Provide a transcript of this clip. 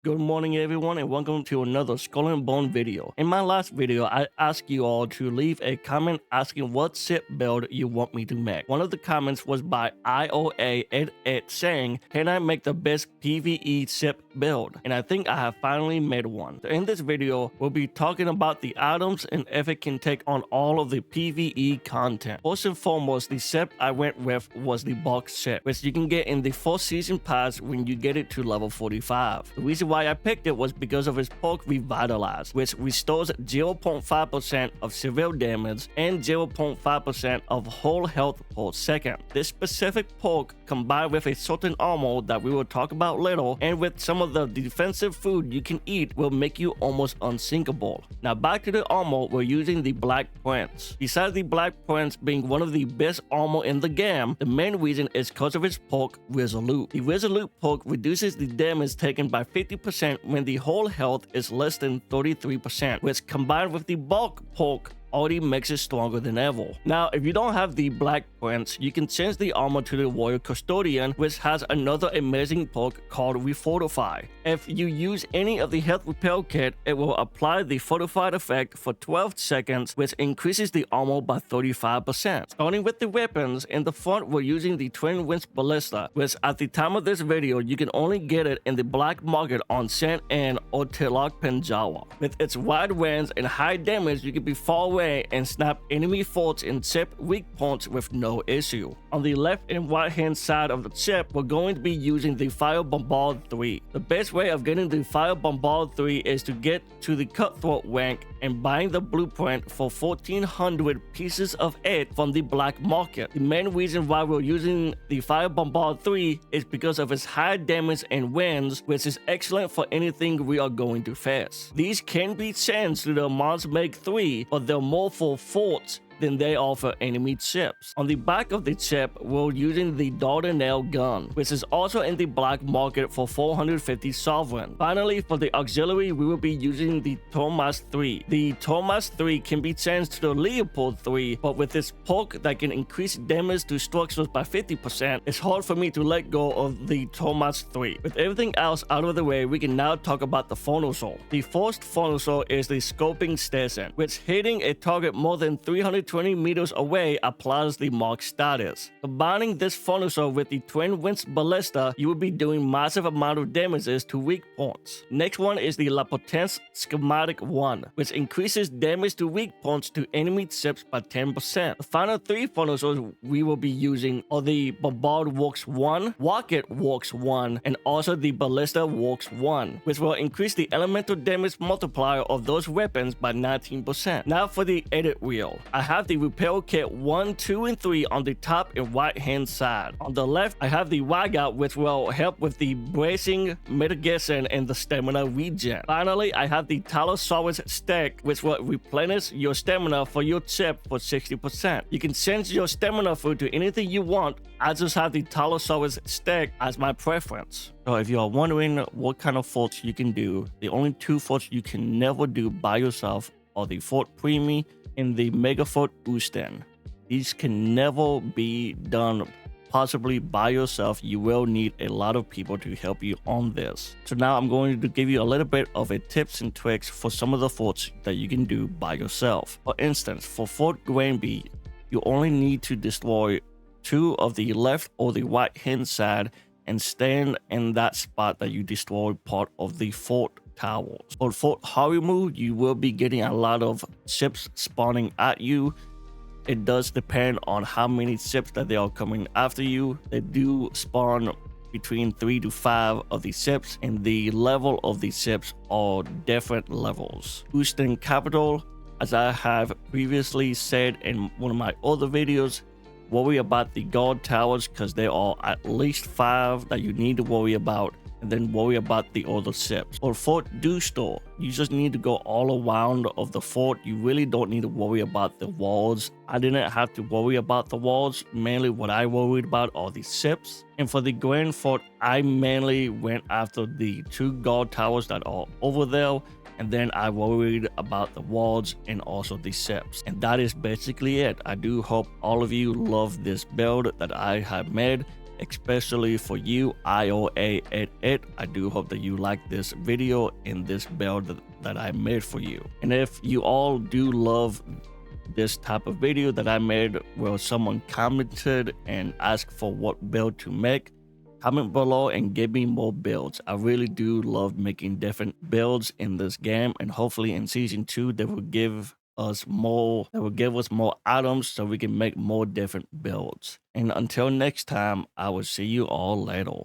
Good morning everyone and welcome to another Skull and Bone video. In my last video, I asked you all to leave a comment asking what SIP build you want me to make. One of the comments was by IOA88 saying, can I make the best PVE SIP build? And I think I have finally made one. So in this video, we'll be talking about the items and if it can take on all of the PVE content. First and foremost, the SIP I went with was the box SIP, which you can get in the 4th season pass when you get it to level 45. The reason why I picked it was because of his perk Revitalize, which restores 0.5% of severe damage and 0.5% of whole health per second. This specific perk combined with a certain armor that we will talk about later and with some of the defensive food you can eat will make you almost unsinkable. Now back to the armor, we're using the Black Prince. Besides the Black Prince being one of the best armor in the game, the main reason is because of his perk Resolute. The Resolute perk reduces the damage taken by 50% when the whole health is less than 33%, which combined with the bulk perk already makes it stronger than ever. Now, if you don't have the Black Prince, you can change the armor to the Warrior Custodian, which has another amazing perk called Refortify. If you use any of the health repair kit, it will apply the fortified effect for 12 seconds, which increases the armor by 35%. Starting with the weapons, in the front we're using the Twin Winds Ballista, which at the time of this video, you can only get it in the black market on San Ann or Tilak Penjawa. With its wide range and high damage, you can be far away and snap enemy forts and SIP weak points with no issue. On the left and right hand side of the SIP, we're going to be using the Fire Bombard 3. The best way of getting the Fire Bombard 3 is to get to the Cutthroat rank and buying the blueprint for 1400 pieces of it from the black market. The main reason why we're using the Fire Bombard 3 is because of its high damage and winds, which is excellent for anything we are going to face. These can be changed to the Mars Make 3, but they're more for forts than they are for enemy ships. On the back of the ship, we're using the Dardanelle gun, which is also in the black market for 450 sovereign. Finally, for the auxiliary, we will be using the Thomas 3. The Thomas 3 can be changed to the Leopold 3, but with this perk that can increase damage to structures by 50%, it's hard for me to let go of the Thomas 3. With everything else out of the way, we can now talk about the Phonosaur. The first Phonosaur is the Scoping Station, which hitting a target more than 320 meters away applies the mark status. Combining this Phonosaur with the Twin Winds Ballista, you will be doing massive amount of damages to weak points. Next one is the La Potence Schematic 1, which increases damage to weak points to enemy ships by 10%. The final 3 Phonosaurs we will be using are the Bombard Works 1, Rocket Works 1, and also the Ballista Works 1, which will increase the elemental damage multiplier of those weapons by 19%. Now for the edit wheel. I have the repair kit 1, 2, and 3 on the top and right hand side. On the left, I have the Wagout, which will help with the bracing, mitigation, and the stamina regen. Finally, I have the Talosaurus stack, which will replenish your stamina for your chip for 60%. You can change your stamina food to anything you want. I just have the Talosaurus stack as my preference. So if you are wondering what kind of forts you can do, the only 2 forts you can never do by yourself are the Fort Primi and the Mega Fort Usten. These can never be done possibly by yourself. You will need a lot of people to help you on this. So now I'm going to give you a little bit of a tips and tricks for some of the forts that you can do by yourself. For instance, for Fort Granby, you only need to destroy 2 of the left or the right hand side and stand in that spot that you destroyed part of the fort towers. For Fort Harimu, you will be getting a lot of ships spawning at you. It does depend on how many ships that they are coming after you. They do spawn between 3 to 5 of the ships, and the level of the ships are different levels. Houston Capital, as I have previously said in one of my other videos, worry about the guard towers because there are at least 5 that you need to worry about, and then worry about the other ships. For Fort Dustor, you just need to go all around of the fort. You really don't need to worry about the walls. I didn't have to worry about the walls. Mainly what I worried about are the ships. And for the Grand Fort, I mainly went after the 2 guard towers that are over there, and then I worried about the walls and also the ships. And that is basically it. I do hope all of you love this build that I have made. especially for you, IOA at it. I do hope that you like this video and this build that I made for you. And if you all do love this type of video that I made where someone commented and asked for what build to make, comment below and give me more builds. I really do love making different builds in this game, and hopefully in season 2 they will give us more items so we can make more different builds. And until next time, I will see you all later.